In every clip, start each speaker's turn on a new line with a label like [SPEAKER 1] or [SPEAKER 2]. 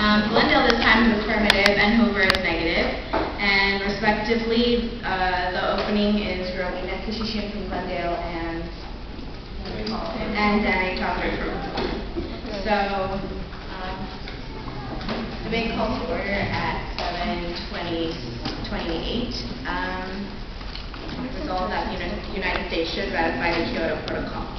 [SPEAKER 1] Glendale this time is affirmative and Hoover is negative. And respectively, the opening is Rowena Kishishian from Glendale and Danny Crawford from Hoover. So, debate calls to order at 7:28. Resolve that the United States should ratify the Kyoto Protocol.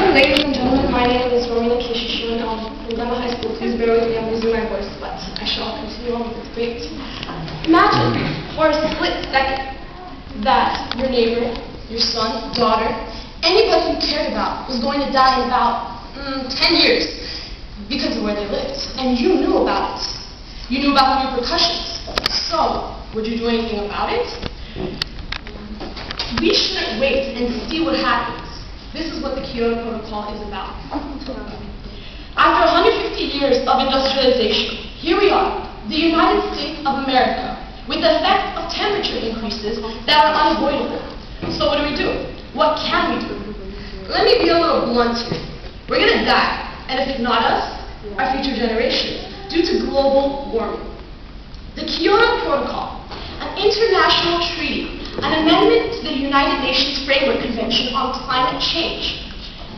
[SPEAKER 2] Ladies and gentlemen, my name is Rowena Kishishian from Glendale High School. Please bear with me, I'm losing my voice, but I shall continue on with the debate. Imagine for a split second that your neighbor, your son, daughter, anybody you cared about was going to die in about 10 years because of where they lived, and you knew about it. You knew about the repercussions. So, would you do anything about it? We shouldn't wait and see what happens. This is what the Kyoto Protocol is about. After 150 years of industrialization, here we are, the United States of America, with the effects of temperature increases that are unavoidable. So what do? What can we do? Let me be a little blunt here. We're going to die, and if not us, our future generations, due to global warming. The Kyoto Protocol, an international treaty, an amendment to the United Nations Framework Convention on Climate Change.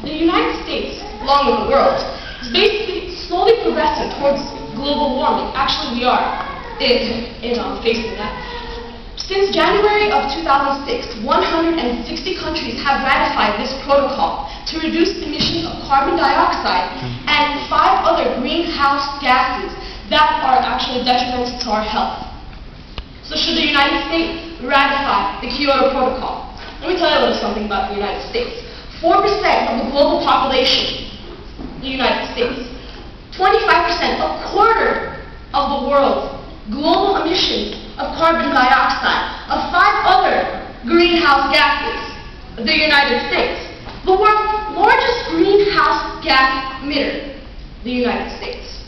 [SPEAKER 2] The United States, along with the world, is basically slowly progressing towards global warming. Actually, we are facing that. Since January of 2006, 160 countries have ratified this protocol to reduce emissions of carbon dioxide and 5 other greenhouse gases that are actually detrimental to our health. So should the United States ratify the Kyoto Protocol? Let me tell you a little something about the United States. 4% of the global population, the United States. 25%, a quarter of the world's global emissions of carbon dioxide, of 5 other greenhouse gases, the United States. The world's largest greenhouse gas emitter, the United States.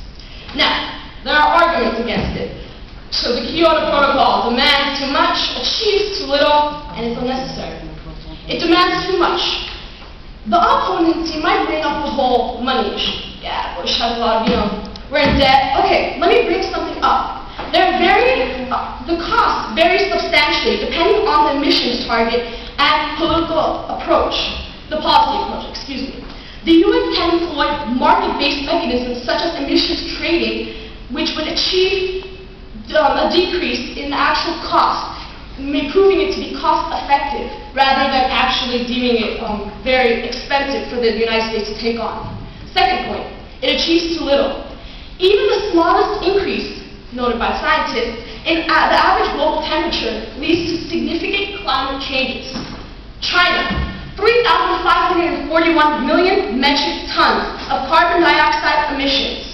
[SPEAKER 2] Now, there are arguments against it. So the Kyoto Protocol demands too much, achieves too little, and is unnecessary. It demands too much. The opponents, you might bring up the whole money issue. Yeah, Bush has a lot of, we're in debt. Okay, let me bring something up. The costs vary substantially depending on the emissions target and political approach, the policy approach, excuse me. The U.S. can employ market-based mechanisms such as emissions trading, which would achieve a decrease in the actual cost, proving it to be cost-effective rather than actually deeming it very expensive for the United States to take on. Second point, it achieves too little. Even the smallest increase, noted by scientists, in the average global temperature leads to significant climate changes. China, 3,541 million metric tons of carbon dioxide emissions.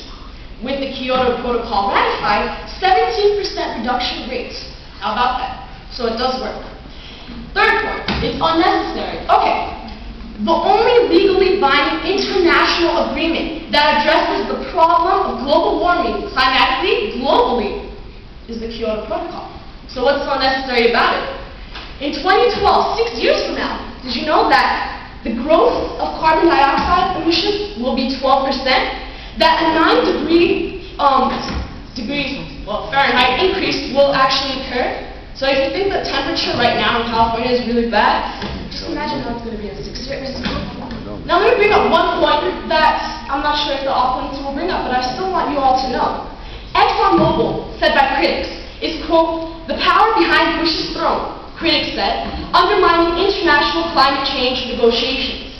[SPEAKER 2] With the Kyoto Protocol ratified, 17% reduction rates. How about that? So it does work. Third point, it's unnecessary. Okay, the only legally binding international agreement that addresses the problem of global warming climatically, globally, is the Kyoto Protocol. So what's so unnecessary about it? In 2012, 6 years from now, did you know that the growth of carbon dioxide emissions will be 12%? That a 9 degrees Fahrenheit increase will actually occur. So if you think the temperature right now in California is really bad, just imagine how it's going to be in 6 years. Now let me bring up one point that I'm not sure if the opponents will bring up, but I still want you all to know. ExxonMobil, said by critics, is, quote, the power behind Bush's throne, critics said, undermining international climate change negotiations.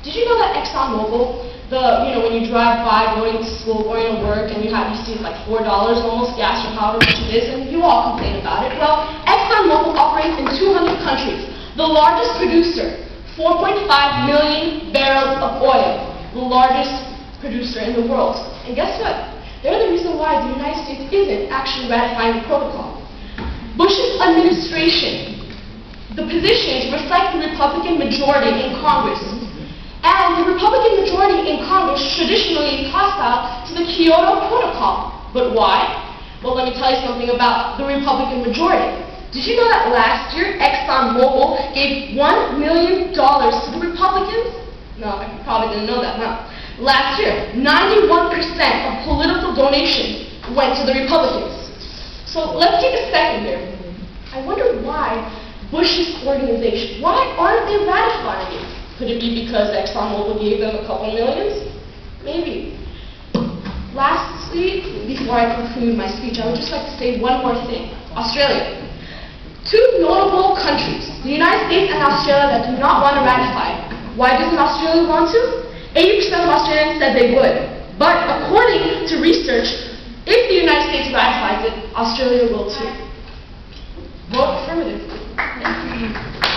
[SPEAKER 2] Did you know that ExxonMobil, when you drive by going to school, going to work, and you see like $4 almost gas or however much it is, and you all complain about it. Well, ExxonMobil operates in 200 countries. The largest producer, 4.5 million barrels of oil, the largest producer in the world. And guess what? They're the reason why the United States isn't actually ratifying the protocol. Bush's administration, the positions reflect the Republican majority in Congress. And the Republican majority in Congress traditionally is hostile to the Kyoto Protocol. But why? Well, let me tell you something about the Republican majority. Did you know that last year ExxonMobil gave $1 million to the Republicans? No, you probably didn't know that, huh? Last year, 91% of political donations went to the Republicans. So let's take a second here. I wonder why Bush's organization, why aren't they ratifying it? Could it be because ExxonMobil gave them a couple millions? Maybe. Lastly, before I conclude my speech, I would just like to say one more thing. Australia. Two notable countries, the United States and Australia, that do not want to ratify. Why doesn't Australia want to? 80% of Australians said they would. But according to research, if the United States ratifies it, Australia will too. Vote affirmative. Thank you.